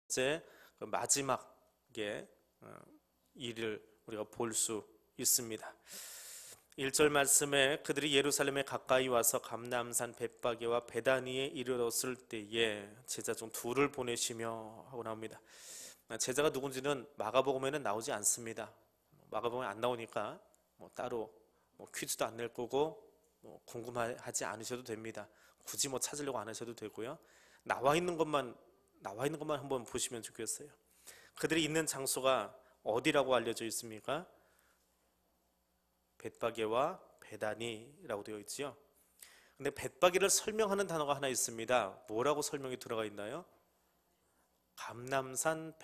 번째 그 마지막의 일을 우리가 볼 수 있습니다. 1절 말씀에 그들이 예루살렘에 가까이 와서 감람산 벳바게와 베다니에 이르렀을 때에 제자 중 둘을 보내시며 하고 나옵니다. 제자가 누군지는 마가복음에는 나오지 않습니다. 마가복음에 안 나오니까 따로 퀴즈도 안 낼 거고 궁금하지 않으셔도 됩니다. 굳이 찾으려고 안 하셔도 되고요. 나와 있는 것만 한번 보시면 좋겠어요. 그들이 있는 장소가 어디라고 알려져 있습니까? 벳바게와 베다니라고 되어 있지요. 근데 벳바게를 설명하는 단어가 하나 있습니다. 뭐라고 설명이 들어가 있나요? 감람산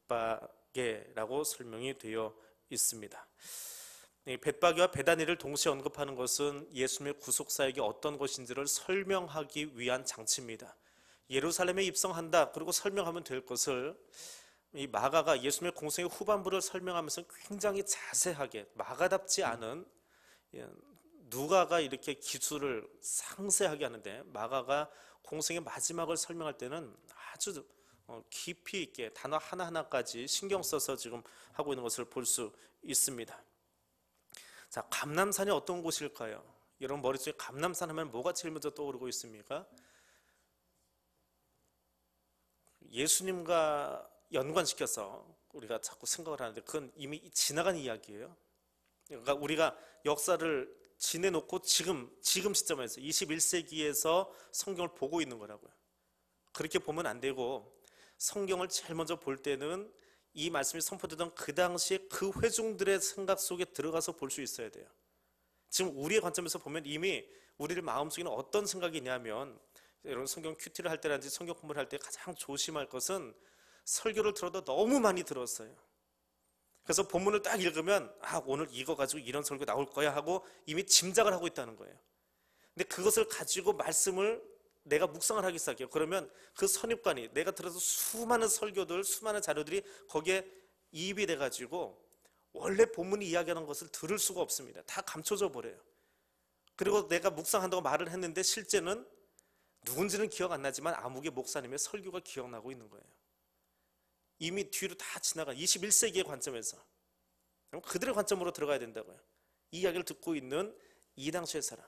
벳바게라고 설명이 되어 있습니다. 벳바게와 베다니를 동시에 언급하는 것은 예수님의 구속사역이 어떤 것인지를 설명하기 위한 장치입니다. 예루살렘에 입성한다 그리고 설명하면 될 것을 이 마가가 예수님의 공생의 후반부를 설명하면서 굉장히 자세하게, 마가답지 않은, 누가가 이렇게 기술을 상세하게 하는데 마가가 공생의 마지막을 설명할 때는 아주 깊이 있게 단어 하나하나까지 신경 써서 지금 하고 있는 것을 볼 수 있습니다. 자, 감람산이 어떤 곳일까요? 여러분 머릿속에 감람산 하면 뭐가 제일 먼저 떠오르고 있습니까? 예수님과 연관시켜서 우리가 자꾸 생각을 하는데 그건 이미 지나간 이야기예요. 그러니까 우리가 역사를 지내놓고 지금 시점에서 21세기에서 성경을 보고 있는 거라고요. 그렇게 보면 안 되고 성경을 제일 먼저 볼 때는 이 말씀이 선포되던 그 당시에 그 회중들의 생각 속에 들어가서 볼 수 있어야 돼요. 지금 우리의 관점에서 보면 이미 우리들 마음속에는 어떤 생각이 있냐면, 여러분 성경 큐티를 할 때라든지 성경 공부를 할 때 가장 조심할 것은 설교를 들어도 너무 많이 들었어요. 그래서 본문을 딱 읽으면 오늘 이거 가지고 이런 설교 나올 거야 하고 이미 짐작을 하고 있다는 거예요. 근데 그것을 가지고 말씀을 내가 묵상을 하기 시작해요. 그러면 그 선입관이, 내가 들어서 수많은 설교들, 수많은 자료들이 거기에 이입이 돼가지고 원래 본문이 이야기하는 것을 들을 수가 없습니다. 다 감춰져 버려요. 그리고 내가 묵상한다고 말을 했는데 실제는 누군지는 기억 안 나지만 아무개 목사님의 설교가 기억나고 있는 거예요. 이미 뒤로 다 지나간 21세기의 관점에서 그들의 관점으로 들어가야 된다고요. 이 이야기를 듣고 있는 이 당시의 사람.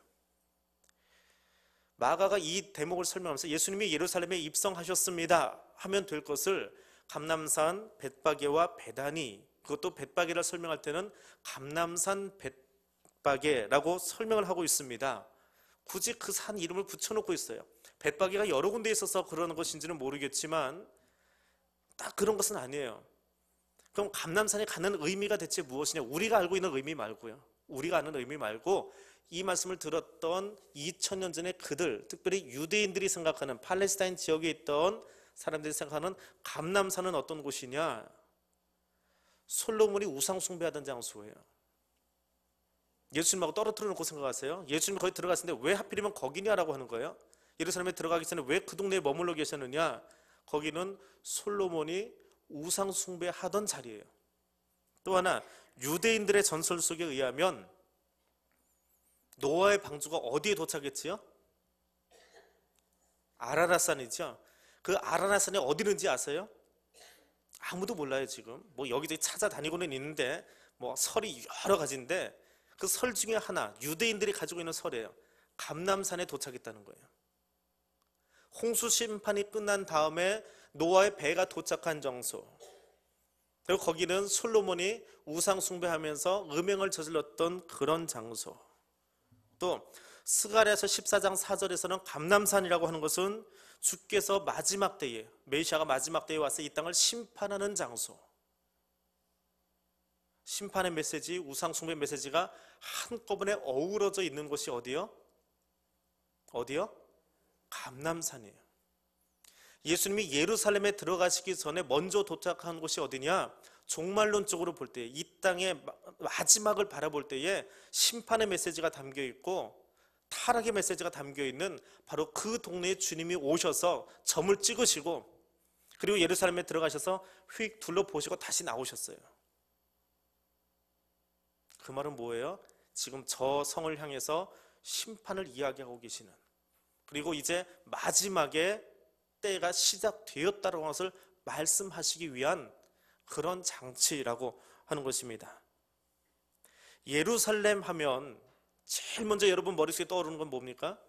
마가가 이 대목을 설명하면서 예수님이 예루살렘에 입성하셨습니다 하면 될 것을 감람산 벳바게와 베다니, 그것도 벳바게를 설명할 때는 감람산 벳바게라고 설명을 하고 있습니다. 굳이 그 산 이름을 붙여놓고 있어요. 벳바게가 여러 군데 있어서 그러는 것인지는 모르겠지만 딱 그런 것은 아니에요. 그럼 감람산에 가는 의미가 대체 무엇이냐? 우리가 알고 있는 의미 말고요. 우리가 아는 의미 말고 이 말씀을 들었던 2000년 전에 그들, 특별히 유대인들이 생각하는, 팔레스타인 지역에 있던 사람들이 생각하는 감람산은 어떤 곳이냐? 솔로몬이 우상 숭배하던 장소예요. 예수님하고 떨어뜨려 놓고 생각하세요. 예수님이 거기 들어갔을 때 왜 하필이면 거기냐라고 하는 거예요. 예루살렘에 들어가기 전에 왜 그 동네에 머물러 계셨느냐? 거기는 솔로몬이 우상 숭배하던 자리예요. 또 하나, 유대인들의 전설 속에 의하면 노아의 방주가 어디에 도착했지요? 아라랏산이죠. 그 아라랏산이 어디 있는지 아세요? 아무도 몰라요. 지금 여기저기 찾아다니고는 있는데 설이 여러 가지인데 그 설 중에 하나, 유대인들이 가지고 있는 설이에요. 감람산에 도착했다는 거예요. 홍수 심판이 끝난 다음에 노아의 배가 도착한 장소, 그리고 거기는 솔로몬이 우상 숭배하면서 음행을 저질렀던 그런 장소. 또 스가랴서 14장 4절에서는 감람산이라고 하는 것은 주께서 마지막 때에, 메시아가 마지막 때에 와서 이 땅을 심판하는 장소. 심판의 메시지, 우상 숭배 메시지가 한꺼번에 어우러져 있는 곳이 어디요? 감람산이에요. 예수님이 예루살렘에 들어가시기 전에 먼저 도착한 곳이 어디냐? 종말론적으로 볼 때, 이 땅의 마지막을 바라볼 때에 심판의 메시지가 담겨 있고 타락의 메시지가 담겨 있는 바로 그 동네에 주님이 오셔서 점을 찍으시고, 그리고 예루살렘에 들어가셔서 휙 둘러보시고 다시 나오셨어요. 그 말은 뭐예요? 지금 저 성을 향해서 심판을 이야기하고 계시는, 그리고 이제 마지막에 때가 시작되었다는 것을 말씀하시기 위한 그런 장치라고 하는 것입니다. 예루살렘 하면 제일 먼저 여러분 머릿속에 떠오르는 건 뭡니까?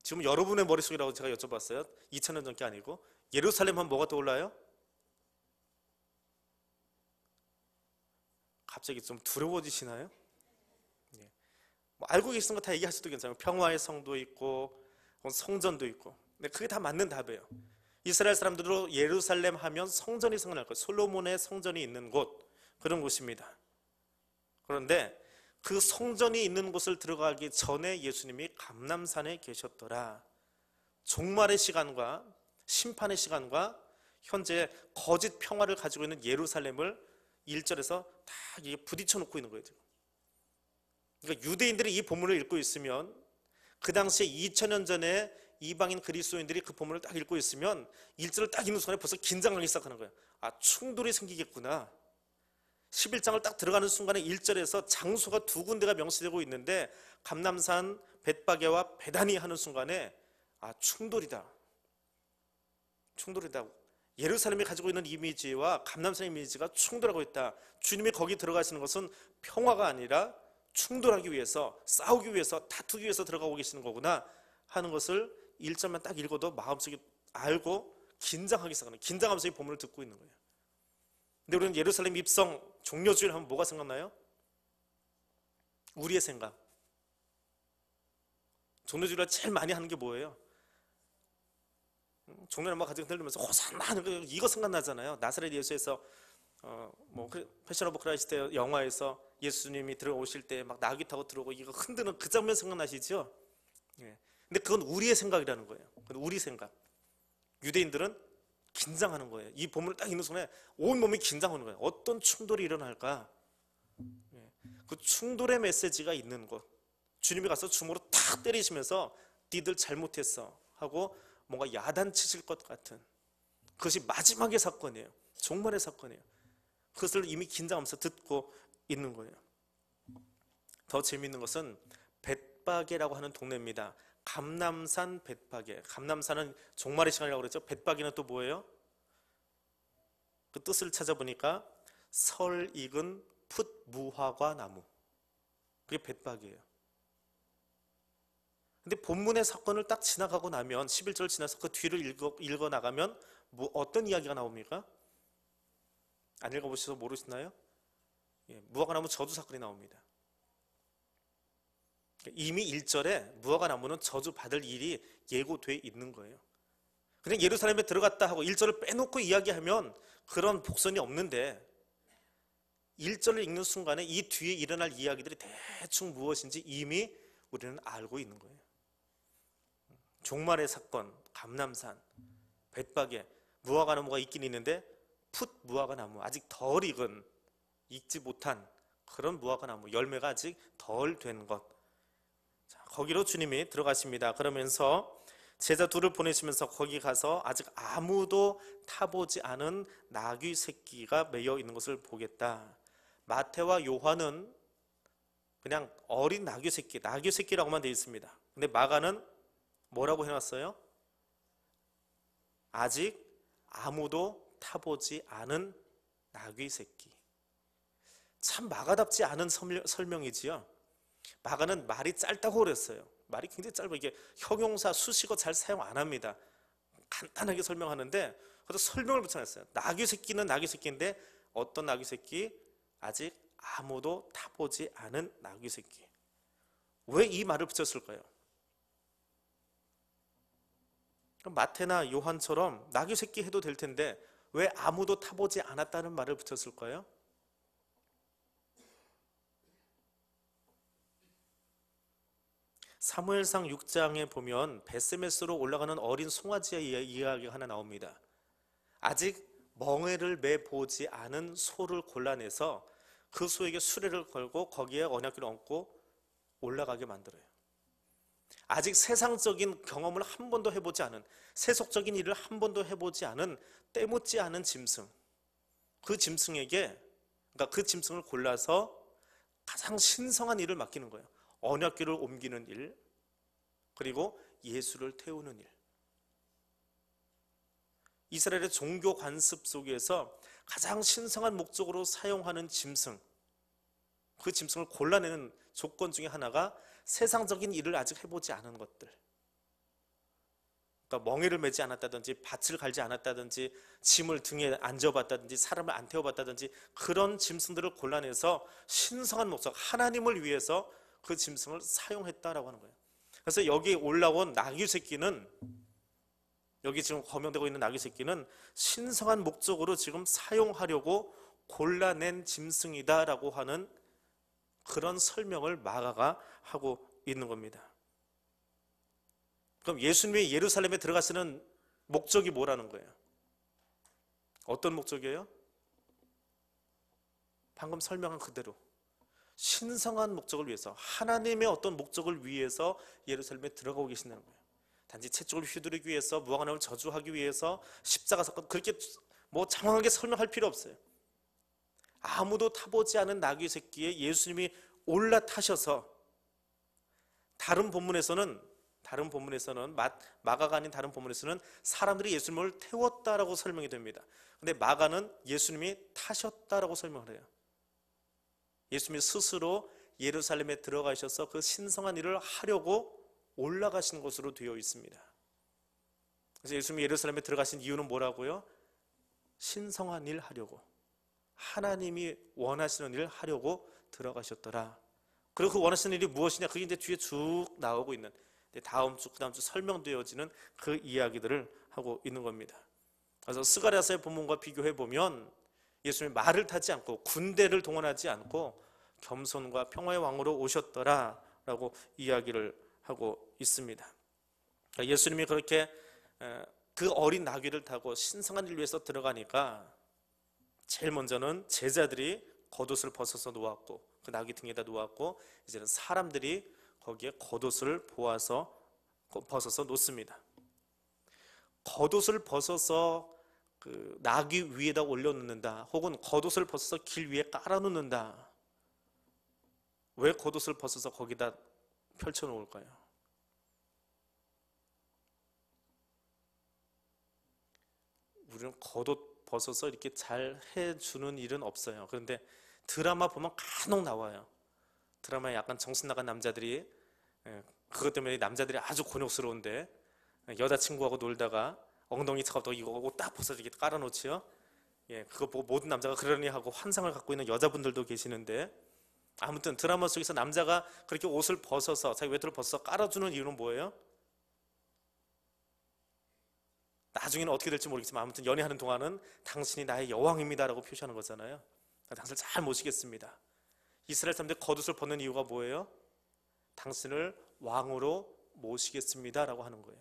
지금 여러분의 머릿속이라고 제가 여쭤봤어요. 2000년 전게 아니고. 예루살렘 하면 뭐가 떠올라요? 갑자기 좀 두려워지시나요? 예. 뭐 알고 계시는 거 다 얘기하셔도 괜찮아요. 평화의 성도 있고 성전도 있고. 근데 그게 다 맞는 답이에요. 이스라엘 사람들도 예루살렘 하면 성전이 생각날 거예요. 솔로몬의 성전이 있는 곳, 그런 곳입니다. 그런데 그 성전이 있는 곳을 들어가기 전에 예수님이 감람산에 계셨더라. 종말의 시간과 심판의 시간과 현재 거짓 평화를 가지고 있는 예루살렘을 1절에서 다 부딪혀 놓고 있는 거예요. 그러니까 유대인들이 이 본문을 읽고 있으면, 그 당시에 2000년 전에 이방인 그리스도인들이 그 본문을 딱 읽고 있으면 1절을 딱 읽는 순간에 벌써 긴장하기 시작하는 거예요. 아, 충돌이 생기겠구나. 11장을 딱 들어가는 순간에 1절에서 장소가 두 군데가 명시되고 있는데 감람산, 벳바게와 베다니 하는 순간에 아, 충돌이다. 예루살렘이 가지고 있는 이미지와 감람산의 이미지가 충돌하고 있다. 주님이 거기 들어가시는 것은 평화가 아니라 충돌하기 위해서, 싸우기 위해서, 다투기 위해서 들어가고 계시는 거구나 하는 것을 1절만 딱 읽어도 마음속에 알고 긴장하기 시작하는, 긴장하면서 이 본문을 듣고 있는 거예요. 근데 우리는 예루살렘 입성 종려주일 하면 뭐가 생각나요? 우리의 생각. 종려주일날 제일 많이 하는 게 뭐예요? 종려를 막 가지고 들리면서 호산나 하는 거, 이거 생각나잖아요. 나사렛 예수에서 패션 오브 크라이스트 영화에서 예수님이 들어오실 때 막 나귀 타고 들어오고 이거 흔드는 그 장면 생각나시죠? 예. 근데 그건 우리의 생각이라는 거예요. 그건 우리 생각. 유대인들은 긴장하는 거예요. 이 본문을 딱 읽는 순간에 온몸이 긴장하는 거예요. 어떤 충돌이 일어날까? 예. 그 충돌의 메시지가 있는 곳. 주님이 가서 주먹으로 탁 때리시면서 니들 잘못했어 하고 뭔가 야단치실 것 같은, 그것이 마지막의 사건이에요. 종말의 사건이에요. 그것을 이미 긴장하면서 듣고 있는 거예요. 더 재미있는 것은 벳바게라고 하는 동네입니다. 감람산 벳바게. 감람산은 종말의 시간이라고 그랬죠. 벳바게는 또 뭐예요? 그 뜻을 찾아보니까 설 익은 풋 무화과 나무, 그게 벳바게예요. 근데 본문의 사건을 딱 지나가고 나면 11절 지나서 그 뒤를 읽어 나가면 어떤 이야기가 나옵니까? 안 읽어보셔서 모르시나요? 예, 무화과 나무 저주 사건이 나옵니다. 이미 1절에 무화과 나무는 저주 받을 일이 예고되어 있는 거예요. 그냥 예루살렘에 들어갔다 하고 1절을 빼놓고 이야기하면 그런 복선이 없는데 1절을 읽는 순간에 이 뒤에 일어날 이야기들이 대충 무엇인지 이미 우리는 알고 있는 거예요. 종말의 사건, 감람산, 벳바게, 무화과 나무가 있긴 있는데 풋 무화과 나무, 아직 덜 익은, 익지 못한 그런 무화과 나무, 열매가 아직 덜 된 것. 자, 거기로 주님이 들어가십니다. 그러면서 제자 둘을 보내시면서 거기 가서 아직 아무도 타보지 않은 나귀 새끼가 매여 있는 것을 보겠다. 마태와 요한은 그냥 어린 나귀 새끼라고만 되어 있습니다. 근데 마가는 뭐라고 해놨어요? 아직 아무도 타보지 않은 나귀 새끼. 참 마가답지 않은 설명이지요. 마가는 말이 짧다고 그랬어요. 말이 굉장히 짧아. 이게 형용사, 수식어 잘 사용 안 합니다. 간단하게 설명하는데 그래서 설명을 붙여놨어요. 나귀 새끼는 나귀 새끼인데 어떤 나귀 새끼? 아직 아무도 타보지 않은 나귀 새끼. 왜 이 말을 붙였을까요? 마태나 요한처럼 나귀 새끼 해도 될 텐데 왜 아무도 타보지 않았다는 말을 붙였을까요? 사무엘상 6장에 보면 베스메스로 올라가는 어린 송아지의 이야기가 하나 나옵니다. 아직 멍에를 매보지 않은 소를 골라내서 그 소에게 수레를 걸고 거기에 언약궤를 얹고 올라가게 만들어요. 아직 세상적인 경험을 한 번도 해보지 않은, 세속적인 일을 한 번도 해보지 않은 때묻지 않은 짐승, 그 짐승에게, 그러니까 그 짐승을 골라서 가장 신성한 일을 맡기는 거예요. 언약궤를 옮기는 일, 그리고 예수를 태우는 일. 이스라엘의 종교 관습 속에서 가장 신성한 목적으로 사용하는 짐승, 그 짐승을 골라내는 조건 중에 하나가 세상적인 일을 아직 해보지 않은 것들, 그러니까 멍에를 매지 않았다든지 밭을 갈지 않았다든지 짐을 등에 안 지어봤다든지 사람을 안 태워봤다든지 그런 짐승들을 골라내서 신성한 목적, 하나님을 위해서 그 짐승을 사용했다라고 하는 거예요. 그래서 여기 올라온 나귀 새끼는, 여기 지금 거명되고 있는 나귀 새끼는 신성한 목적으로 지금 사용하려고 골라낸 짐승이다라고 하는 그런 설명을 마가가 하고 있는 겁니다. 그럼 예수님이 예루살렘에 들어가시는 목적이 뭐라는 거예요? 어떤 목적이에요? 방금 설명한 그대로 신성한 목적을 위해서, 하나님의 어떤 목적을 위해서 예루살렘에 들어가고 계신다는 거예요. 단지 채찍을 휘두르기 위해서, 무화과나무를 저주하기 위해서, 십자가 사건, 그렇게 뭐 장황하게 설명할 필요 없어요. 아무도 타보지 않은 나귀 새끼에 예수님이 올라타셔서, 다른 본문에서는 마가가 아닌 다른 본문에서는 사람들이 예수님을 태웠다라고 설명이 됩니다. 근데 마가는 예수님이 타셨다라고 설명을 해요. 예수님이 스스로 예루살렘에 들어가셔서 그 신성한 일을 하려고 올라가신 것으로 되어 있습니다. 그래서 예수님이 예루살렘에 들어가신 이유는 뭐라고요? 신성한 일 하려고, 하나님이 원하시는 일을 하려고 들어가셨더라. 그리고 그 원하시는 일이 무엇이냐, 그게 이제 뒤에 쭉 나오고 있는, 다음 주, 그 다음 주 설명되어지는 그 이야기들을 하고 있는 겁니다. 그래서 스가랴서의 본문과 비교해 보면 예수님이 말을 타지 않고 군대를 동원하지 않고 겸손과 평화의 왕으로 오셨더라 라고 이야기를 하고 있습니다. 그러니까 예수님이 그렇게 그 어린 나귀를 타고 신성한 일을 위해서 들어가니까 제일 먼저는 제자들이 겉옷을 벗어서 놓았고, 그 나귀 등에다 놓았고, 이제는 사람들이 거기에 겉옷을 벗어서 놓습니다. 겉옷을 벗어서 그 나귀 위에다 올려놓는다, 혹은 겉옷을 벗어서 길 위에 깔아놓는다. 왜 겉옷을 벗어서 거기다 펼쳐놓을까요? 우리는 겉옷 벗어서 이렇게 잘 해주는 일은 없어요. 그런데 드라마 보면 간혹 나와요. 드라마에 약간 정신 나간 남자들이, 그것 때문에 남자들이 아주 곤욕스러운데, 여자친구하고 놀다가 엉덩이 차가워 이거 옷 딱 벗어 이렇게 깔아놓지요. 그거 보고 모든 남자가 그러니 하고 환상을 갖고 있는 여자분들도 계시는데, 아무튼 드라마 속에서 남자가 그렇게 옷을 벗어서, 자기 외투를 벗어서 깔아주는 이유는 뭐예요? 나중에는 어떻게 될지 모르겠지만 아무튼 연애하는 동안은 당신이 나의 여왕입니다 라고 표시하는 거잖아요. 당신을 잘 모시겠습니다. 이스라엘 사람들이 겉옷을 벗는 이유가 뭐예요? 당신을 왕으로 모시겠습니다 라고 하는 거예요.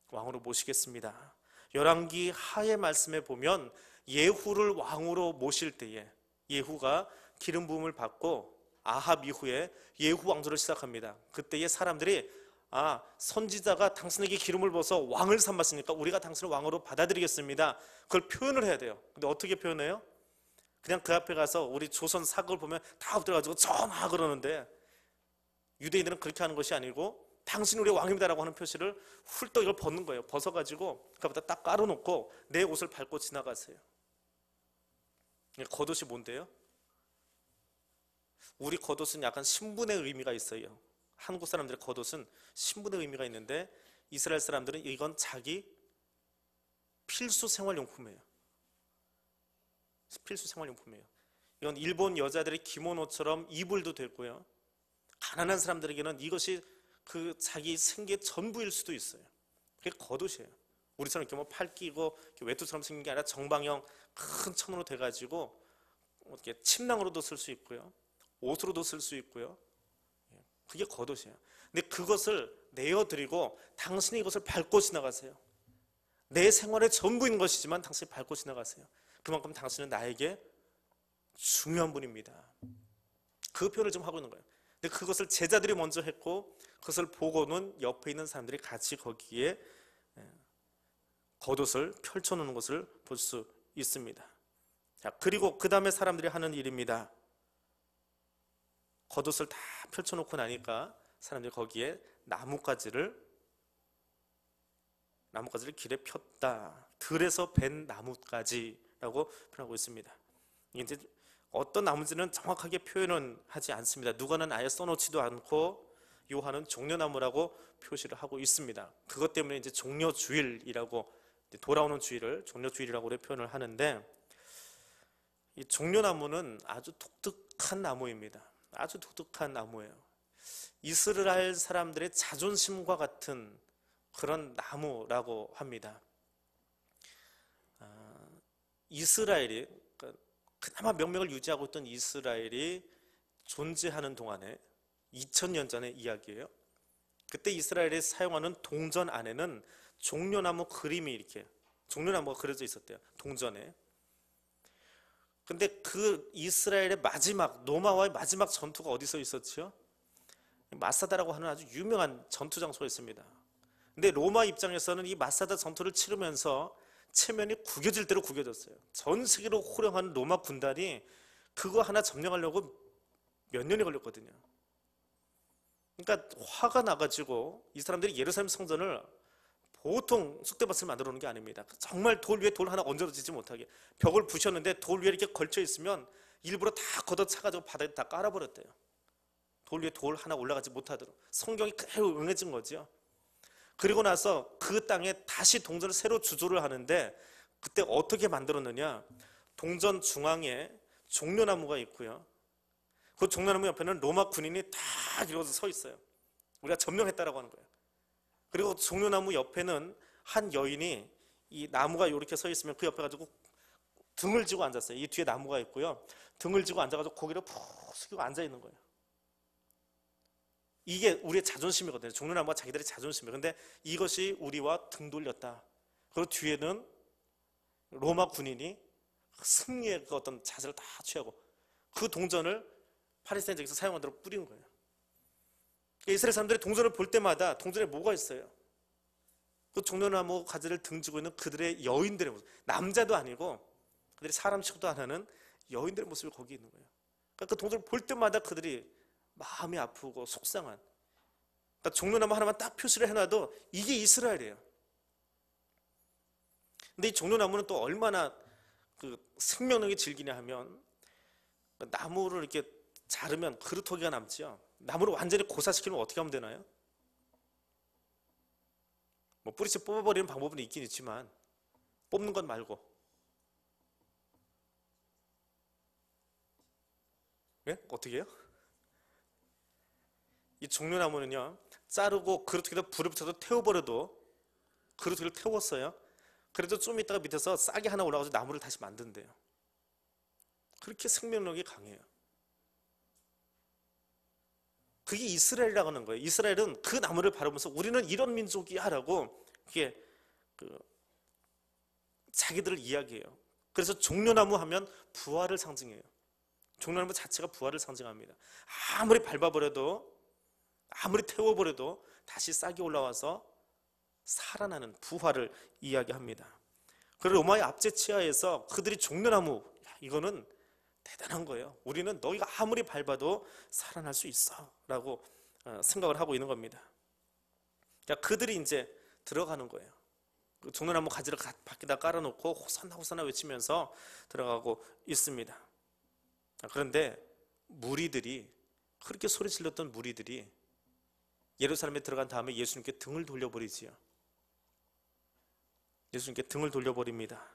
왕으로 모시겠습니다. 열왕기 하의 말씀에 보면 예후를 왕으로 모실 때에, 예후가 기름 부음을 받고 아합 이후에 예후 왕조를 시작합니다. 그때의 사람들이, 선지자가 당신에게 기름을 부어서 왕을 삼았으니까 우리가 당신을 왕으로 받아들이겠습니다. 그걸 표현을 해야 돼요. 근데 어떻게 표현해요? 그냥 그 앞에 가서 우리 조선 사극을 보면 다 엎드려가지고 전하 그러는데, 유대인들은 그렇게 하는 것이 아니고 당신 우리 왕입니다라고 하는 표시를 훌떡 이걸 벗는 거예요. 벗어가지고 그거보다 딱 깔아놓고 내 옷을 밟고 지나가세요. 겉옷이 뭔데요? 우리 겉옷은 약간 신분의 의미가 있어요. 한국 사람들의 겉옷은 신분의 의미가 있는데, 이스라엘 사람들은 이건 자기 필수 생활용품이에요. 필수 생활용품이에요. 이건 일본 여자들의 기모노처럼 이불도 되고요. 가난한 사람들에게는 이것이 그 자기 생계의 전부일 수도 있어요. 그게 겉옷이에요. 우리처럼 이렇게 뭐 팔 끼고 외투처럼 생긴 게 아니라 정방형 큰 천으로 돼가지고 이렇게 침낭으로도 쓸 수 있고요, 옷으로도 쓸 수 있고요. 그게 겉옷이에요. 근데 그것을 내어드리고 당신이 이것을 밟고 지나가세요. 내 생활의 전부인 것이지만 당신이 밟고 지나가세요. 그만큼 당신은 나에게 중요한 분입니다. 그 표현을 좀 하고 있는 거예요. 근데 그것을 제자들이 먼저 했고, 그것을 보고는 옆에 있는 사람들이 같이 거기에 겉옷을 펼쳐놓는 것을 볼 수 있습니다. 자, 그리고 그 다음에 사람들이 하는 일입니다. 겉옷을 다 펼쳐놓고 나니까 사람들이 거기에 나뭇가지를 나뭇가지를 길에 폈다. 들에서 벤 나뭇가지라고 표현하고 있습니다. 이제 어떤 나무인지는 정확하게 표현은 하지 않습니다. 누가는 아예 써놓지도 않고 요한은 종려나무라고 표시를 하고 있습니다. 그것 때문에 이제 종려주일이라고, 돌아오는 주일을 종려주일이라고 표현을 하는데, 이 종려나무는 아주 독특한 나무입니다. 아주 독특한 나무예요. 이스라엘 사람들의 자존심과 같은 그런 나무라고 합니다. 이스라엘이, 그러니까 그나마 명맥을 유지하고 있던 이스라엘이 존재하는 동안에 2000년 전의 이야기예요. 그때 이스라엘이 사용하는 동전 안에는 종려나무 그림이 이렇게, 종려나무가 그려져 있었대요, 동전에. 근데 그 이스라엘의 마지막, 로마와의 마지막 전투가 어디서 있었죠? 마사다라고 하는 아주 유명한 전투 장소였습니다. 근데 로마 입장에서는 이 마사다 전투를 치르면서 체면이 구겨질 대로 구겨졌어요. 전 세계로 호령하는 로마 군단이 그거 하나 점령하려고 몇 년이 걸렸거든요. 그러니까 화가 나가지고 이 사람들이 예루살렘 성전을 보통 쑥대밭을 만들어 놓은 게 아닙니다. 정말 돌 위에 돌 하나 얹어지지 못하게 벽을 부셨는데 돌 위에 이렇게 걸쳐 있으면 일부러 다 걷어차가지고 바닥에 다 깔아버렸대요. 돌 위에 돌 하나 올라가지 못하도록. 성경이 그대로 응해진 거죠. 그리고 나서 그 땅에 다시 동전을 새로 주조를 하는데, 그때 어떻게 만들었느냐, 동전 중앙에 종려나무가 있고요, 그 종려나무 옆에는 로마 군인이 다 이러고서 서 있어요. 우리가 점령했다라고 하는 거예요. 그리고 종려나무 옆에는 한 여인이 이 나무가 이렇게 서 있으면 그 옆에 가지고 등을 지고 앉았어요. 이 뒤에 나무가 있고요, 등을 지고 앉아가지고 고개를 푹 숙이고 앉아 있는 거예요. 이게 우리의 자존심이거든요. 종려나무가 자기들의 자존심이에요. 근데 이것이 우리와 등 돌렸다. 그리고 뒤에는 로마 군인이 승리의 그 어떤 자세를 다 취하고 그 동전을 팔레스타인에서 사용한 대로 뿌린 거예요. 이스라엘 사람들이 동전을 볼 때마다 동전에 뭐가 있어요? 그 종려나무 가지를 등지고 있는 그들의 여인들의 모습, 남자도 아니고 그들이 사람 취급도 안 하는 여인들의 모습이 거기 있는 거예요. 그러니까 그 동전을 볼 때마다 그들이 마음이 아프고 속상한, 그러니까 종려나무 하나만 딱 표시를 해놔도 이게 이스라엘이에요. 근데 이 종려나무는 또 얼마나 그 생명력이 질기냐 하면, 나무를 이렇게 자르면 그루터기가 남지요. 나무를 완전히 고사시키면 어떻게 하면 되나요? 뭐 뿌리채 뽑아버리는 방법은 있긴 있지만 뽑는 것 말고, 예? 어떻게 해요? 이 종려나무는요, 자르고 그루터기에다 불을 붙여서 태워버려도, 그루터기를 태웠어요, 그래도 좀 있다가 밑에서 싹이 하나 올라가서 나무를 다시 만든대요. 그렇게 생명력이 강해요. 그게 이스라엘이라고 하는 거예요. 이스라엘은 그 나무를 바라보면서 우리는 이런 민족이야 라고 그게 자기들을 이야기해요. 그래서 종려나무 하면 부활을 상징해요. 종려나무 자체가 부활을 상징합니다. 아무리 밟아버려도, 아무리 태워버려도 다시 싹이 올라와서 살아나는 부활을 이야기합니다. 그리고 로마의 압제치하에서 그들이 종려나무, 이거는 대단한 거예요. 우리는 너희가 아무리 밟아도 살아날 수 있어 라고 생각을 하고 있는 겁니다. 그들이 이제 들어가는 거예요. 그 종려나무 가지를 밖에다 깔아놓고 호산나 호산나 외치면서 들어가고 있습니다. 그런데 무리들이, 그렇게 소리 질렀던 무리들이 예루살렘에 들어간 다음에 예수님께 등을 돌려버리지요. 예수님께 등을 돌려버립니다.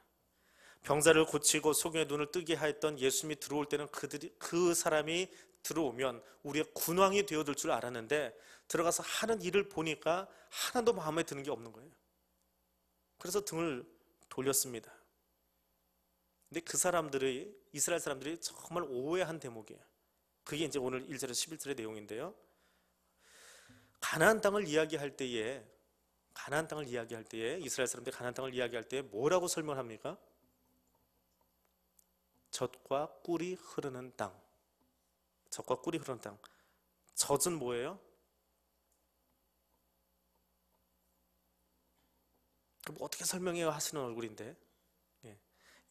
병자를 고치고 소경의 눈을 뜨게 하였던 예수님이 들어올 때는 그 사람이 들어오면 우리의 군왕이 되어줄 줄 알았는데, 들어가서 하는 일을 보니까 하나도 마음에 드는 게 없는 거예요. 그래서 등을 돌렸습니다. 근데 그 사람들이, 이스라엘 사람들이 정말 오해한 대목이에요. 그게 이제 오늘 1절에서 11절의 내용인데요, 가나안 땅을 이야기할 때에 이스라엘 사람들이 가나안 땅을 이야기할 때 뭐라고 설명합니까? 젖과 꿀이 흐르는 땅. 젖과 꿀이 흐르는 땅. 젖은 뭐예요? 뭐 어떻게 설명해요 하시는 얼굴인데,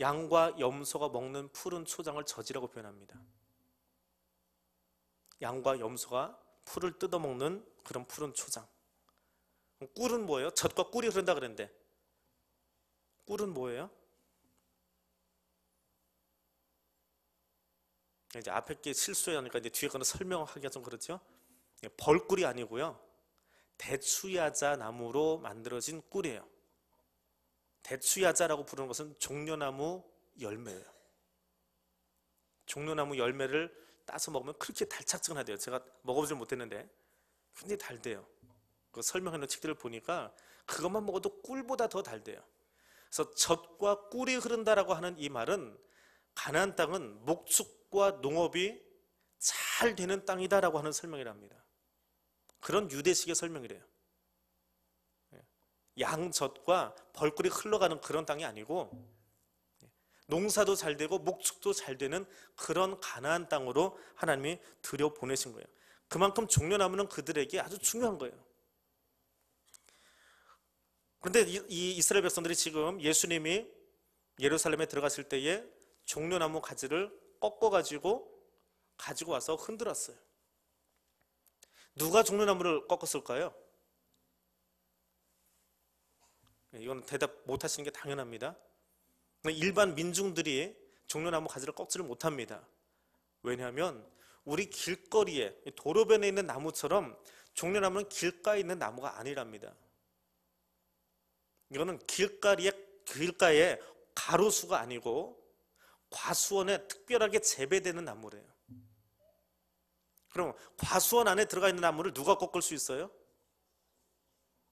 양과 염소가 먹는 푸른 초장을 젖이라고 표현합니다. 양과 염소가 풀을 뜯어먹는 그런 푸른 초장. 꿀은 뭐예요? 젖과 꿀이 흐른다 그랬는데 꿀은 뭐예요? 이제 앞에 게 실수하니까 이제 뒤에 거는 설명하기가 좀 그렇죠? 벌꿀이 아니고요. 대추야자 나무로 만들어진 꿀이에요. 대추야자라고 부르는 것은 종려나무 열매예요. 종려나무 열매를 따서 먹으면 그렇게 달착증하대요. 제가 먹어보질 못했는데 굉장히 달대요. 그 설명하는 책들을 보니까 그것만 먹어도 꿀보다 더 달대요. 그래서 젖과 꿀이 흐른다라고 하는 이 말은 가나안 땅은 목축과 농업이 잘 되는 땅이다라고 하는 설명이랍니다. 그런 유대식의 설명이래요. 양젖과 벌꿀이 흘러가는 그런 땅이 아니고 농사도 잘 되고 목축도 잘 되는 그런 가나안 땅으로 하나님이 들여보내신 거예요. 그만큼 종려나무는 그들에게 아주 중요한 거예요. 그런데 이 이스라엘 백성들이 지금 예수님이 예루살렘에 들어갔을 때에 종려나무 가지를 꺾어가지고 가지고 와서 흔들었어요. 누가 종려나무를 꺾었을까요? 이건 대답 못 하시는 게 당연합니다. 일반 민중들이 종려나무 가지를 꺾지를 못합니다. 왜냐하면 우리 길거리에 도로변에 있는 나무처럼 종려나무는 길가에 있는 나무가 아니랍니다. 이거는 길가에 가로수가 아니고 과수원에 특별하게 재배되는 나무래요. 그럼 과수원 안에 들어가 있는 나무를 누가 꺾을 수 있어요?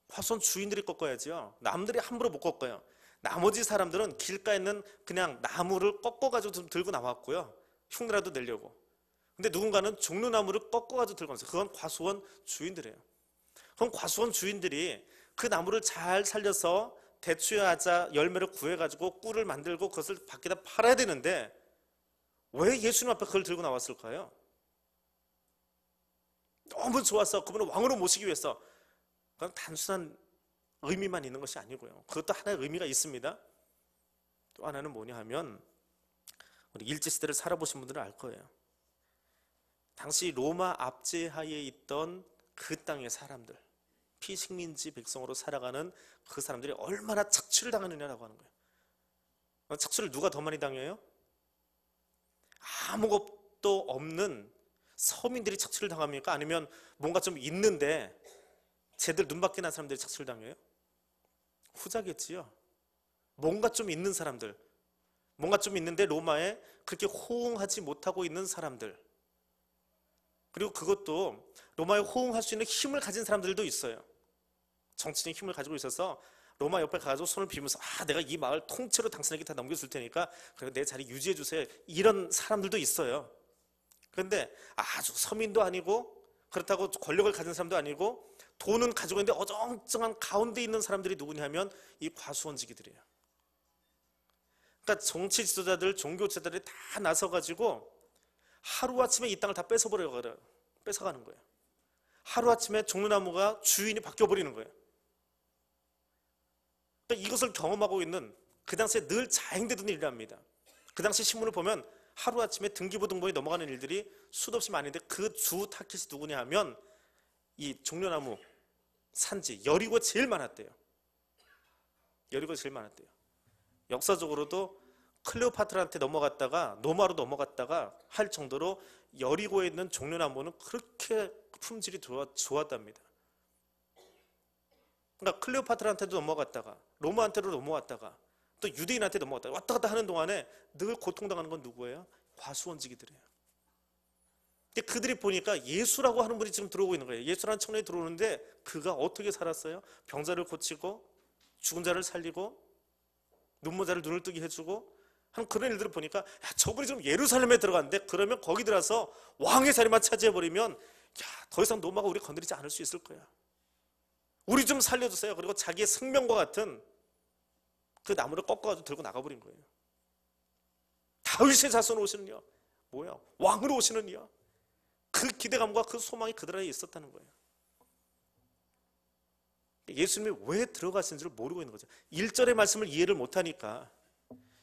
과수원 주인들이 꺾어야죠. 남들이 함부로 못 꺾어요. 나머지 사람들은 길가에 있는 그냥 나무를 꺾어가지고 좀 들고 나왔고요. 흉내라도 내려고. 근데 누군가는 종려나무를 꺾어가지고 들고 왔어요. 그건 과수원 주인들이에요. 그럼 과수원 주인들이 그 나무를 잘 살려서 대추야자 열매를 구해가지고 꿀을 만들고 그것을 밖에다 팔아야 되는데 왜 예수님 앞에 그걸 들고 나왔을까요? 너무 좋아서 그분을 왕으로 모시기 위해서. 그건 단순한 의미만 있는 것이 아니고요. 그것도 하나의 의미가 있습니다. 또 하나는 뭐냐 하면 우리 일제시대를 살아보신 분들은 알 거예요. 당시 로마 압제하에 있던 그 땅의 사람들, 피식민지 백성으로 살아가는 그 사람들이 얼마나 착취를 당하느냐라고 하는 거예요. 착취를 누가 더 많이 당해요? 아무것도 없는 서민들이 착취를 당합니까? 아니면 뭔가 좀 있는데 쟤들 눈밖에 난 사람들이 착취를 당해요? 후자겠지요. 뭔가 좀 있는 사람들, 뭔가 좀 있는데 로마에 그렇게 호응하지 못하고 있는 사람들, 그리고 그것도 로마에 호응할 수 있는 힘을 가진 사람들도 있어요. 정치적인 힘을 가지고 있어서 로마 옆에 가서 손을 비면서 내가 이 마을 통째로 당신에게 다 넘겨줄 테니까 그래 내 자리 유지해 주세요. 이런 사람들도 있어요. 그런데 아주 서민도 아니고 그렇다고 권력을 가진 사람도 아니고 돈은 가지고 있는데 어정쩡한 가운데 있는 사람들이 누구냐면 이 과수원지기들이에요. 그러니까 정치 지도자들, 종교 지도자들이 다 나서가지고 하루아침에 이 땅을 다 뺏어가는 거예요. 하루아침에 종려나무가 주인이 바뀌어버리는 거예요. 그러니까 이것을 경험하고 있는 그 당시에 늘 자행되던 일이랍니다. 그 당시 신문을 보면 하루아침에 등기부등본이 넘어가는 일들이 수도 없이 많은데 그 주 타깃이 누구냐 하면 이 종려나무 산지 여리고가 제일 많았대요. 여리고가 제일 많았대요. 역사적으로도 클레오파트라한테 넘어갔다가 로마로 넘어갔다가 할 정도로 여리고에 있는 종려나무는 그렇게 품질이 좋았답니다. 그러니까 클레오파트라한테도 넘어갔다가 로마한테로 넘어왔다가 또 유대인한테 넘어갔다가 왔다 갔다 하는 동안에 늘 고통당하는 건 누구예요? 과수원지기들이에요. 근데 그들이 보니까 예수라고 하는 분이 지금 들어오고 있는 거예요. 예수라는 청년이 들어오는데 그가 어떻게 살았어요? 병자를 고치고 죽은 자를 살리고 눈먼 자를 눈을 뜨게 해주고 하는 그런 일들을 보니까 저분이 지금 예루살렘에 들어갔는데 그러면 거기 들어서 왕의 자리만 차지해버리면 더 이상 로마가 우리 건드리지 않을 수 있을 거야. 우리 좀 살려주세요. 그리고 자기의 생명과 같은 그 나무를 꺾어가지고 들고 나가버린 거예요. 다윗의 자손 오시는요. 뭐야? 왕으로 오시는요. 그 기대감과 그 소망이 그들 안에 있었다는 거예요. 예수님이 왜 들어가신지를 모르고 있는 거죠. 1절의 말씀을 이해를 못하니까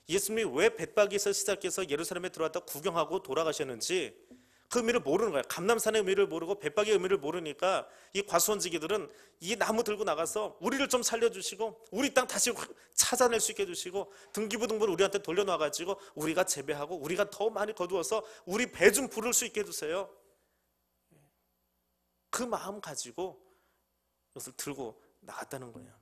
예수님이 왜 벳바기에서 시작해서 예루살렘에 들어왔다 구경하고 돌아가셨는지 그 의미를 모르는 거야. 감람산의 의미를 모르고 배박의 의미를 모르니까 이 과수원지기들은 이 나무 들고 나가서 우리를 좀 살려주시고 우리 땅 다시 찾아낼 수 있게 해주시고 등기부등본을 우리한테 돌려놔가지고 우리가 재배하고 우리가 더 많이 거두어서 우리 배 좀 부를 수 있게 해주세요. 그 마음 가지고 이것을 들고 나갔다는 거예요.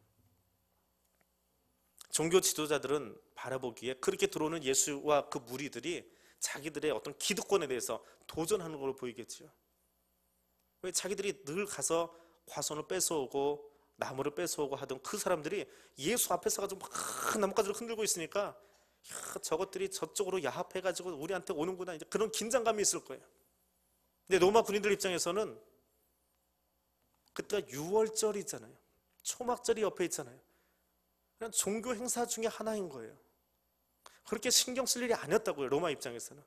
종교 지도자들은 바라보기에 그렇게 들어오는 예수와 그 무리들이 자기들의 어떤 기득권에 대해서 도전하는 걸로 보이겠죠. 왜 자기들이 늘 가서 과선을 뺏어오고 나무를 뺏어오고 하던 그 사람들이 예수 앞에 서가지고 막 나뭇가지를 흔들고 있으니까 야, 저것들이 저쪽으로 야합해가지고 우리한테 오는구나, 이제 그런 긴장감이 있을 거예요. 근데 로마 군인들 입장에서는 그때가 6월절이잖아요. 초막절이 옆에 있잖아요. 그냥 종교 행사 중에 하나인 거예요. 그렇게 신경 쓸 일이 아니었다고요. 로마 입장에서는.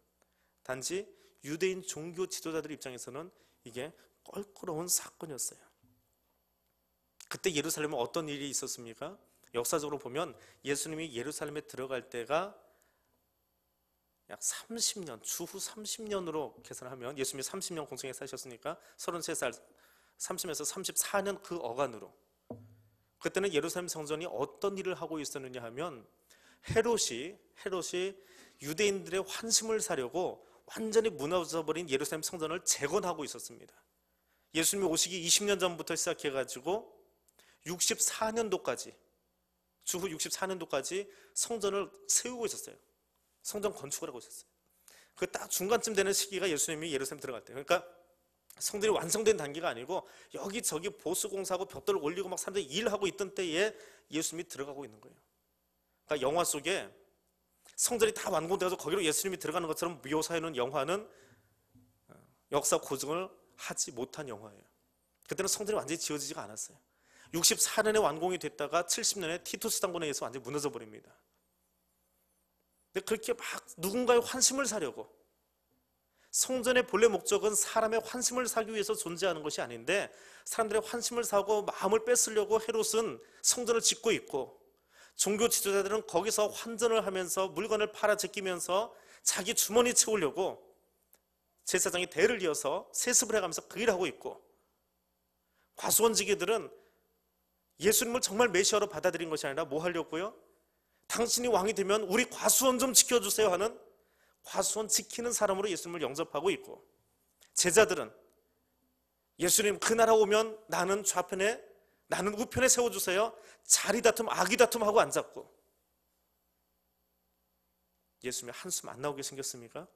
단지 유대인 종교 지도자들 입장에서는 이게 껄끄러운 사건이었어요. 그때 예루살렘에 어떤 일이 있었습니까? 역사적으로 보면 예수님이 예루살렘에 들어갈 때가 약 30년, 주후 30년으로 계산하면 예수님이 30년 공생에 사셨으니까 33살, 30에서 34년 그 어간으로. 그때는 예루살렘 성전이 어떤 일을 하고 있었느냐 하면 헤롯이 유대인들의 환심을 사려고 완전히 무너져버린 예루살렘 성전을 재건하고 있었습니다. 예수님이 오시기 20년 전부터 시작해가지고 64년도까지, 주후 64년도까지 성전을 세우고 있었어요. 성전 건축을 하고 있었어요. 그 딱 중간쯤 되는 시기가 예수님이 예루살렘 들어갈 때, 그러니까 성전이 완성된 단계가 아니고 여기저기 보수공사하고 벽돌을 올리고 막 사람들이 일하고 있던 때에 예수님이 들어가고 있는 거예요. 그러니까 영화 속에 성전이 다 완공되어서 거기로 예수님이 들어가는 것처럼 묘사해놓은 영화는 역사 고증을 하지 못한 영화예요. 그때는 성전이 완전히 지어지지가 않았어요. 64년에 완공이 됐다가 70년에 티투스 장군에 의해서 완전히 무너져 버립니다. 근데 그렇게 막 누군가의 환심을 사려고, 성전의 본래 목적은 사람의 환심을 사기 위해서 존재하는 것이 아닌데 사람들의 환심을 사고 마음을 뺏으려고 헤롯은 성전을 짓고 있고, 종교 지도자들은 거기서 환전을 하면서 물건을 팔아 제끼면서 자기 주머니 채우려고 제사장이 대를 이어서 세습을 해가면서 그 일을 하고 있고, 과수원지기들은 예수님을 정말 메시아로 받아들인 것이 아니라 뭐 하려고요? 당신이 왕이 되면 우리 과수원 좀 지켜주세요 하는 과수원 지키는 사람으로 예수님을 영접하고 있고, 제자들은 예수님 그 나라 오면 나는 좌편에, 나는 우편에 세워주세요. 자리 다툼, 악의 다툼 하고 앉았고, 예수님이 한숨 안 나오게 생겼습니까?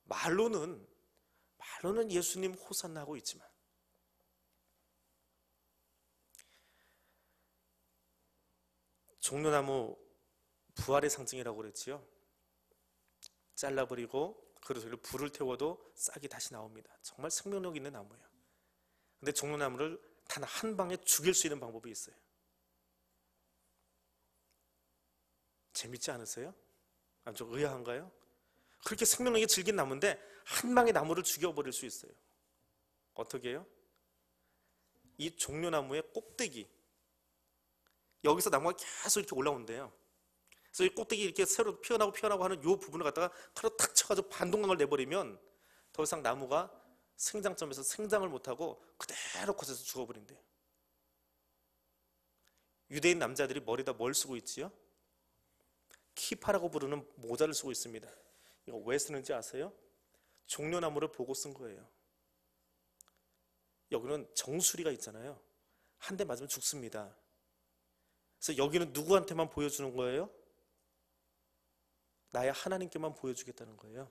말로는 예수님 호산나 하고 있지만 종려나무 부활의 상징이라고 그랬지요. 잘라버리고 그릇을 불을 태워도 싹이 다시 나옵니다. 정말 생명력 있는 나무예요. 근데 종려나무를 단 한 방에 죽일 수 있는 방법이 있어요. 재밌지 않으세요? 좀 의아한가요? 그렇게 생명력이 질긴 나무인데 한 방에 나무를 죽여버릴 수 있어요. 어떻게 해요? 이 종려나무의 꼭대기, 여기서 나무가 계속 이렇게 올라온대요. 그래서 이 꼭대기 이렇게 새로 피어나고 하는 이 부분을 갖다가 칼로 탁 쳐가지고 반동강을 내버리면 더 이상 나무가 생장점에서 생장을 못하고 그대로 컷에서 죽어버린대요. 유대인 남자들이 머리에다 뭘 쓰고 있지요? 키파라고 부르는 모자를 쓰고 있습니다. 이거 왜 쓰는지 아세요? 종려나무를 보고 쓴 거예요. 여기는 정수리가 있잖아요. 한 대 맞으면 죽습니다. 그래서 여기는 누구한테만 보여주는 거예요? 나의 하나님께만 보여주겠다는 거예요.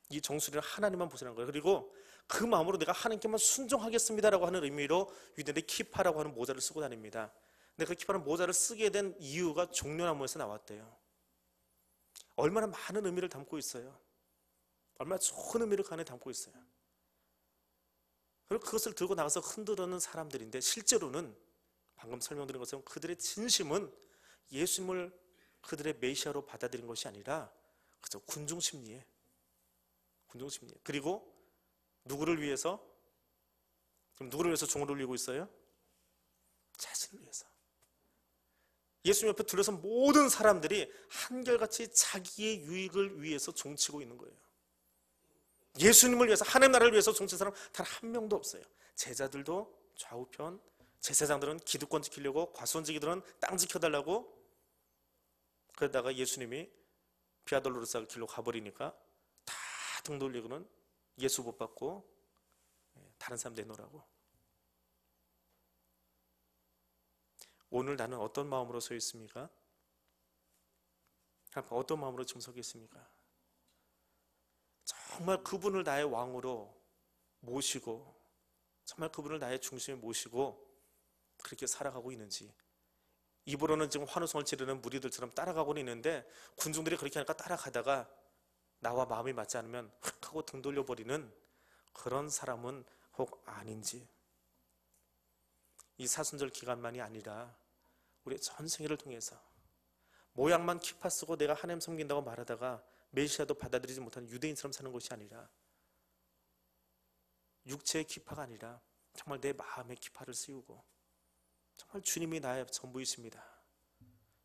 이 정수리는 하나님만 보시라는 거예요. 그리고 그 마음으로 내가 하나님께만 순종하겠습니다라고 하는 의미로 유대인들이 키파라고 하는 모자를 쓰고 다닙니다. 근데 그 키파라는 모자를 쓰게 된 이유가 종려나무에서 나왔대요. 얼마나 많은 의미를 담고 있어요. 얼마나 좋은 의미를 그 안에 담고 있어요. 그리고 그것을 들고 나가서 흔들어는 사람들인데 실제로는 방금 설명드린 것처럼 그들의 진심은 예수님을 그들의 메시아로 받아들인 것이 아니라 그저 군중심리에. 그리고 누구를 위해서? 그럼 누구를 위해서 종을 울리고 있어요? 자신을 위해서. 예수님 옆에 둘러선 모든 사람들이 한결같이 자기의 유익을 위해서 종치고 있는 거예요. 예수님을 위해서, 하나님 나라를 위해서 종친 사람 단 한 명도 없어요. 제자들도 좌우편, 제사장들은 기득권 지키려고, 과수원지기들은 땅 지켜달라고. 그러다가 예수님이 비아돌로로스 길로 가버리니까 다 등 돌리고는 예수 못 받고 다른 사람 내놓으라고. 오늘 나는 어떤 마음으로 서 있습니까? 어떤 마음으로 지금 서 있습니까? 정말 그분을 나의 왕으로 모시고, 정말 그분을 나의 중심에 모시고 그렇게 살아가고 있는지. 입으로는 지금 환호성을 지르는 무리들처럼 따라가고는 있는데, 군중들이 그렇게 하니까 따라가다가 나와 마음이 맞지 않으면 흑 하고 등 돌려버리는 그런 사람은 혹 아닌지. 이 사순절 기간만이 아니라 우리의 전 생애를 통해서 모양만 키파 쓰고 내가 하나님 섬긴다고 말하다가 메시아도 받아들이지 못하는 유대인처럼 사는 것이 아니라, 육체의 키파가 아니라 정말 내 마음의 키파를 씌우고, 정말 주님이 나의 전부이십니다,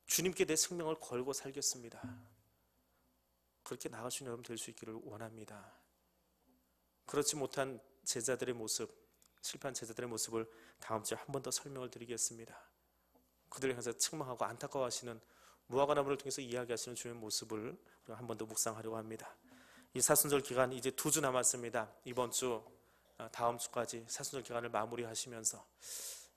주님께 내 생명을 걸고 살겠습니다, 그렇게 나아가시는 여러분 될 수 있기를 원합니다. 그렇지 못한 제자들의 모습, 실패한 제자들의 모습을 다음 주에 한 번 더 설명을 드리겠습니다. 그들을 향해서 책망하고 안타까워하시는, 무화과 나무를 통해서 이야기하시는 주님의 모습을 한 번 더 묵상하려고 합니다. 이 사순절 기간 이제 2주 남았습니다. 이번 주, 다음 주까지 사순절 기간을 마무리하시면서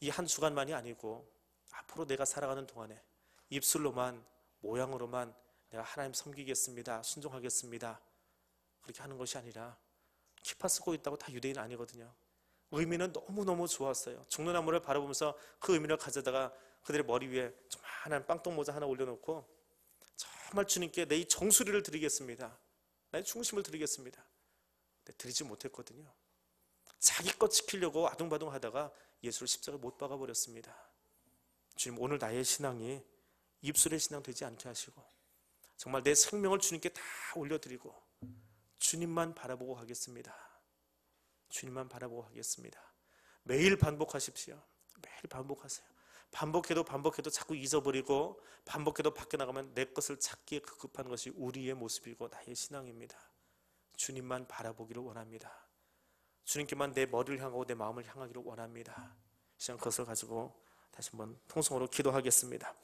이 한 주간만이 아니고 앞으로 내가 살아가는 동안에 입술로만, 모양으로만 내가 하나님 섬기겠습니다, 순종하겠습니다, 그렇게 하는 것이 아니라, 키파 쓰고 있다고 다 유대인 아니거든요. 의미는 너무너무 좋았어요. 종려나무를 바라보면서 그 의미를 가져다가 그들의 머리 위에 조그만한 빵떡 모자 하나 올려놓고 정말 주님께 내 이 정수리를 드리겠습니다, 나의 중심을 드리겠습니다, 근데 드리지 못했거든요. 자기 것 지키려고 아둥바둥 하다가 예수를 십자가에 못 박아버렸습니다. 주님, 오늘 나의 신앙이 입술의 신앙 되지 않게 하시고 정말 내 생명을 주님께 다 올려드리고 주님만 바라보고 가겠습니다, 주님만 바라보고 가겠습니다. 매일 반복하십시오. 매일 반복하세요. 반복해도 자꾸 잊어버리고, 반복해도 밖에 나가면 내 것을 찾기에 급급한 것이 우리의 모습이고 나의 신앙입니다. 주님만 바라보기를 원합니다. 주님께만 내 머리를 향하고 내 마음을 향하기를 원합니다. 시간 그것을 가지고 다시 한번 통성으로 기도하겠습니다.